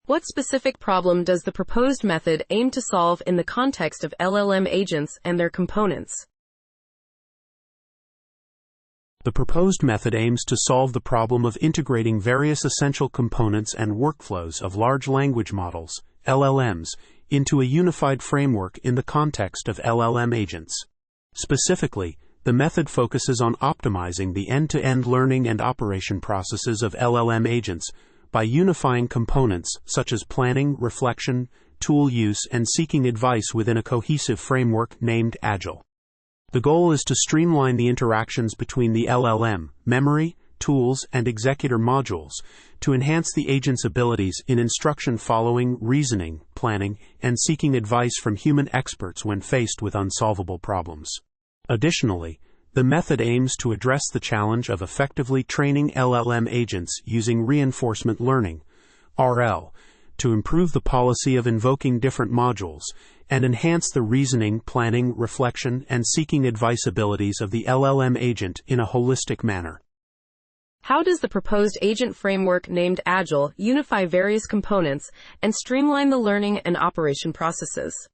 What specific problem does the proposed method aim to solve in the context of LLM agents and their components? The proposed method aims to solve the problem of integrating various essential components and workflows of large language models, LLMs, into a unified framework in the context of LLM agents. Specifically, the method focuses on optimizing the end-to-end learning and operation processes of LLM agents by unifying components such as planning, reflection, tool use, and seeking advice within a cohesive framework named AGILE. The goal is to streamline the interactions between the LLM, memory, tools, and executor modules to enhance the agent's abilities in instruction following, reasoning, planning, and seeking advice from human experts when faced with unsolvable problems. Additionally, the method aims to address the challenge of effectively training LLM agents using reinforcement learning, RL, to improve the policy of invoking different modules and enhance the reasoning, planning, reflection, and seeking advice abilities of the LLM agent in a holistic manner. How does the proposed agent framework named AGILE unify various components and streamline the learning and operation processes?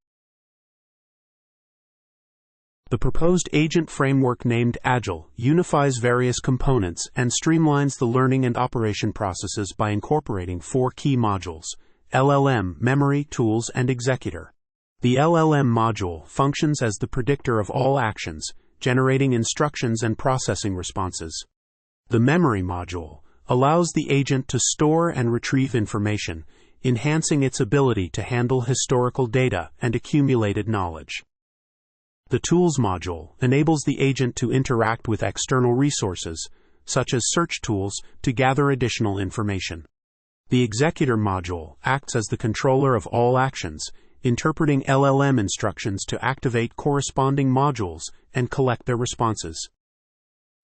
The proposed agent framework named AGILE unifies various components and streamlines the learning and operation processes by incorporating 4 key modules: LLM, memory, tools, and executor. The LLM module functions as the predictor of all actions, generating instructions and processing responses. The memory module allows the agent to store and retrieve information, enhancing its ability to handle historical data and accumulated knowledge. The Tools module enables the agent to interact with external resources, such as search tools, to gather additional information. The Executor module acts as the controller of all actions, interpreting LLM instructions to activate corresponding modules and collect their responses.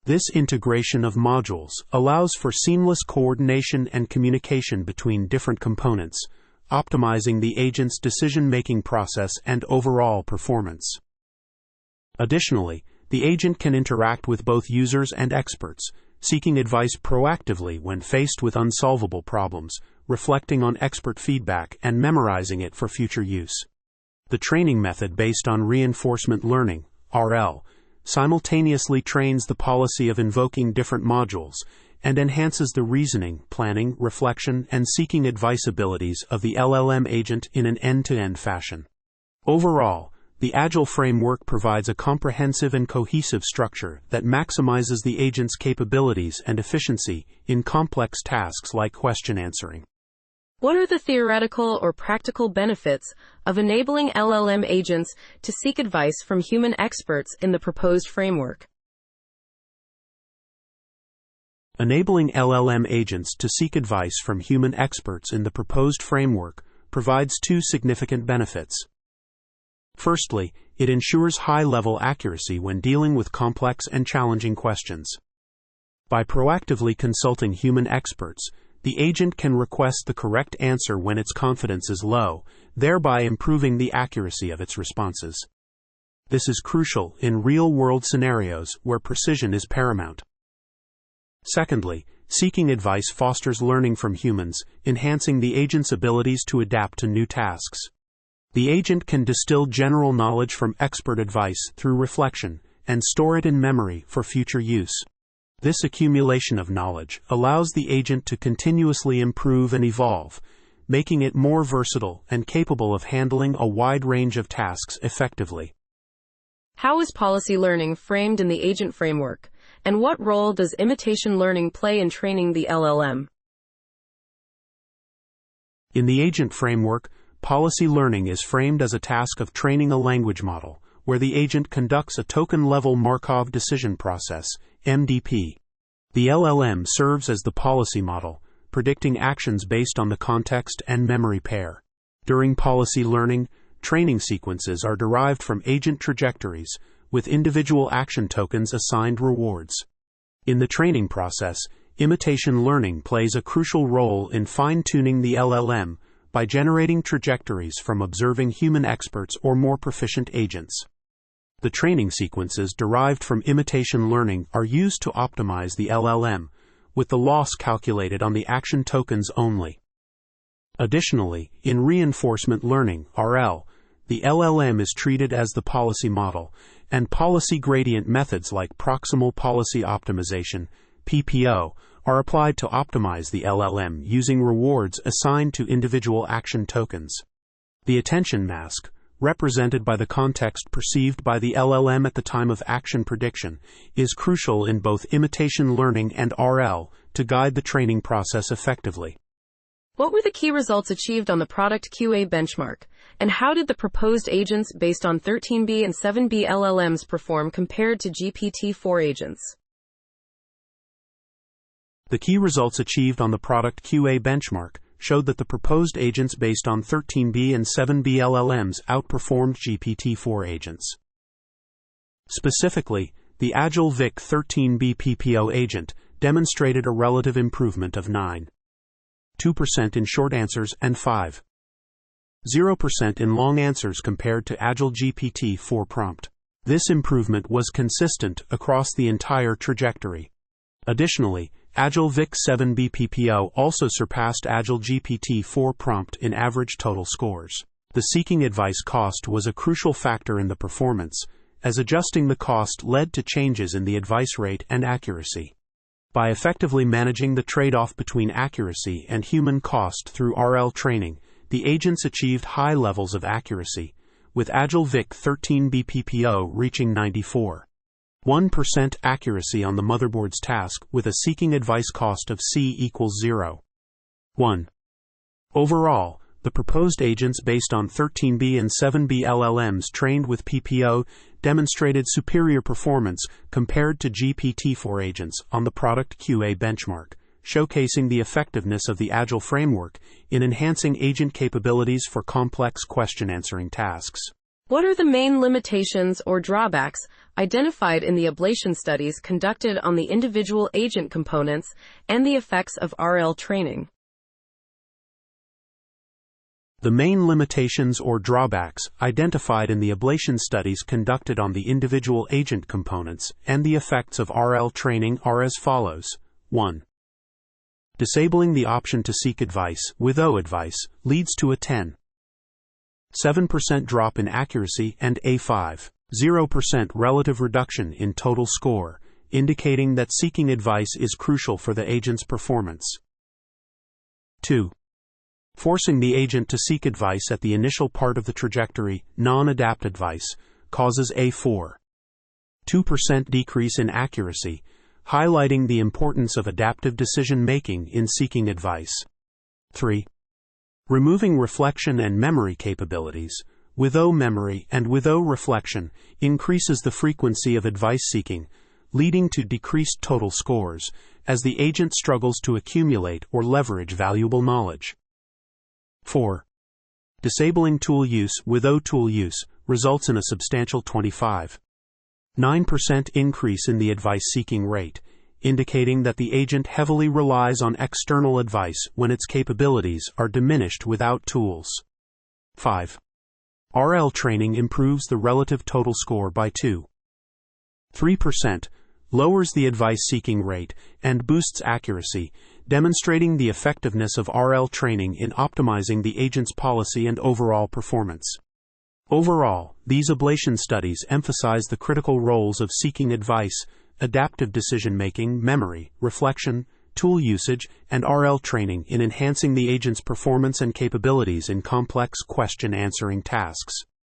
This integration of modules allows for seamless coordination and communication between different components, optimizing the agent's decision-making process and overall performance. Additionally, the agent can interact with both users and experts, seeking advice proactively when faced with unsolvable problems, reflecting on expert feedback and memorizing it for future use. The training method based on reinforcement learning, RL, simultaneously trains the policy of invoking different modules and enhances the reasoning, planning, reflection, and seeking advice abilities of the LLM agent in an end-to-end fashion. Overall, the AGILE framework provides a comprehensive and cohesive structure that maximizes the agent's capabilities and efficiency in complex tasks like question answering. What are the theoretical or practical benefits of enabling LLM agents to seek advice from human experts in the proposed framework? Enabling LLM agents to seek advice from human experts in the proposed framework provides 2 significant benefits. Firstly, it ensures high-level accuracy when dealing with complex and challenging questions. By proactively consulting human experts, the agent can request the correct answer when its confidence is low, thereby improving the accuracy of its responses. This is crucial in real-world scenarios where precision is paramount. Secondly, seeking advice fosters learning from humans, enhancing the agent's abilities to adapt to new tasks. The agent can distill general knowledge from expert advice through reflection and store it in memory for future use. This accumulation of knowledge allows the agent to continuously improve and evolve, making it more versatile and capable of handling a wide range of tasks effectively. How is policy learning framed in the agent framework, and what role does imitation learning play in training the LLM? In the agent framework, policy learning is framed as a task of training a language model, where the agent conducts a token-level Markov decision process, MDP. The LLM serves as the policy model, predicting actions based on the context and memory pair. During policy learning, training sequences are derived from agent trajectories, with individual action tokens assigned rewards. In the training process, imitation learning plays a crucial role in fine-tuning the LLM by generating trajectories from observing human experts or more proficient agents. The training sequences derived from imitation learning are used to optimize the LLM, with the loss calculated on the action tokens only. Additionally, in reinforcement learning, RL, the LLM is treated as the policy model, and policy gradient methods like proximal policy optimization, PPO, are applied to optimize the LLM using rewards assigned to individual action tokens. The attention mask, represented by the context perceived by the LLM at the time of action prediction, is crucial in both imitation learning and RL to guide the training process effectively. What were the key results achieved on the product QA benchmark, and how did the proposed agents based on 13B and 7B LLMs perform compared to GPT-4 agents? The key results achieved on the product QA benchmark showed that the proposed agents based on 13B and 7B LLMs outperformed GPT-4 agents. Specifically, the AGILE Vic 13B PPO agent demonstrated a relative improvement of 9.2% in short answers and 5.0% in long answers compared to AGILE GPT-4 prompt. This improvement was consistent across the entire trajectory. Additionally, AGILE Vic 7B PPO also surpassed AGILE GPT-4 prompt in average total scores. The seeking advice cost was a crucial factor in the performance, as adjusting the cost led to changes in the advice rate and accuracy. By effectively managing the trade-off between accuracy and human cost through RL training, the agents achieved high levels of accuracy, with AGILE Vic 13B PPO reaching 94.1% accuracy on the motherboard's task with a seeking advice cost of C equals 0.1. Overall, the proposed agents based on 13B and 7B LLMs trained with PPO demonstrated superior performance compared to GPT-4 agents on the product QA benchmark, showcasing the effectiveness of the AGILE framework in enhancing agent capabilities for complex question-answering tasks. What are the main limitations or drawbacks identified in the ablation studies conducted on the individual agent components and the effects of RL training? The main limitations or drawbacks identified in the ablation studies conducted on the individual agent components and the effects of RL training are as follows. 1. Disabling the option to seek advice with O advice leads to a 10.7% drop in accuracy and a 5.0% relative reduction in total score, indicating that seeking advice is crucial for the agent's performance. 2. Forcing the agent to seek advice at the initial part of the trajectory, non-adapt advice, causes a 4.2% decrease in accuracy, highlighting the importance of adaptive decision-making in seeking advice. 3. Removing reflection and memory capabilities, with O memory and with O reflection, increases the frequency of advice seeking, leading to decreased total scores, as the agent struggles to accumulate or leverage valuable knowledge. 4. Disabling tool use with O tool use results in a substantial 25.9% increase in the advice-seeking rate, indicating that the agent heavily relies on external advice when its capabilities are diminished without tools. 5. RL training improves the relative total score by 2.3%, lowers the advice-seeking rate, and boosts accuracy, demonstrating the effectiveness of RL training in optimizing the agent's policy and overall performance. Overall, these ablation studies emphasize the critical roles of seeking advice, adaptive decision-making, memory, reflection, tool usage, and RL training in enhancing the agent's performance and capabilities in complex question-answering tasks.